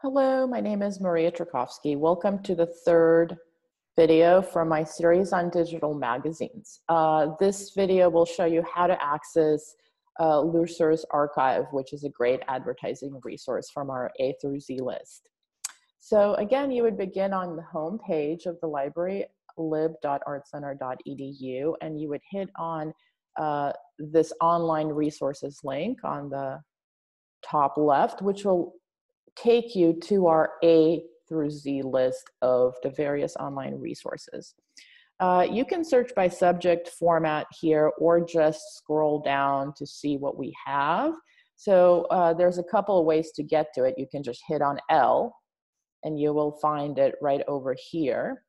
Hello, my name is Maria Trakovsky. Welcome to the third video from my series on digital magazines. This video will show you how to access rzer archive, which is a great advertising resource from our A through Z list. So again, you would begin on the home page of the library, lib.artcenter.edu, and you would hit on this online resources link on the top left, which will take you to our A through Z list of the various online resources. You can search by subject format here or just scroll down to see what we have. So there's a couple of ways to get to it. You can just hit on L and you will find it right over here.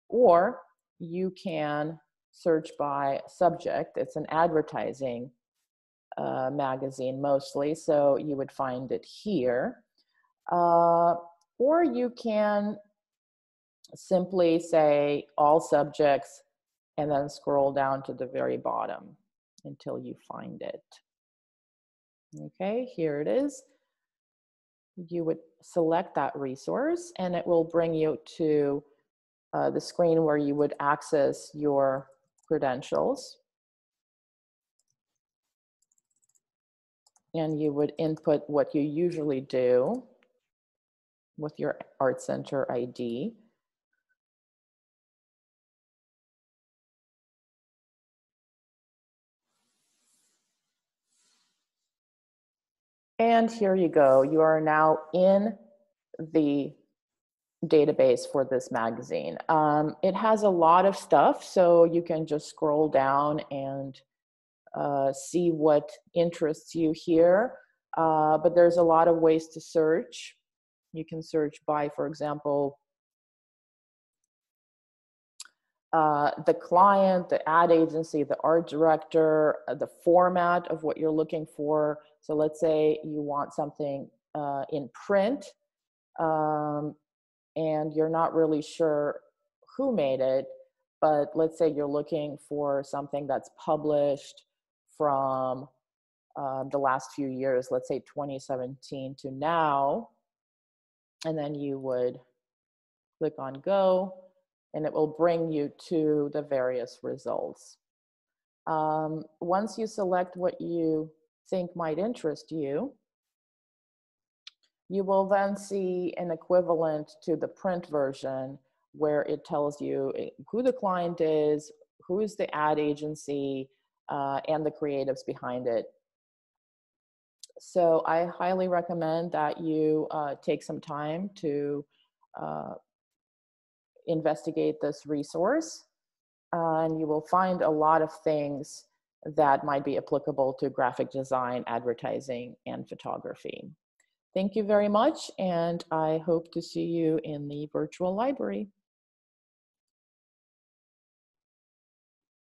Or you can search by subject. It's an advertising magazine mostly, so you would find it here. Or you can simply say all subjects and then scroll down to the very bottom until you find it. Okay, here it is. You would select that resource and it will bring you to the screen where you would access your credentials. And you would input what you usually do with your ArtCenter ID. And here you go. You are now in the database for this magazine. It has a lot of stuff, so you can just scroll down and see what interests you here. But there's a lot of ways to search. You can search by, for example, the client, the ad agency, the art director, the format of what you're looking for. So let's say you want something in print and you're not really sure who made it, but let's say you're looking for something that's published from the last few years, let's say 2017 to now. And then you would click on go, and it will bring you to the various results. Once you select what you think might interest you, you will then see an equivalent to the print version where it tells you who the client is, who is the ad agency, and the creatives behind it. So I highly recommend that you take some time to investigate this resource, and you will find a lot of things that might be applicable to graphic design, advertising, and photography. Thank you very much, and I hope to see you in the virtual library.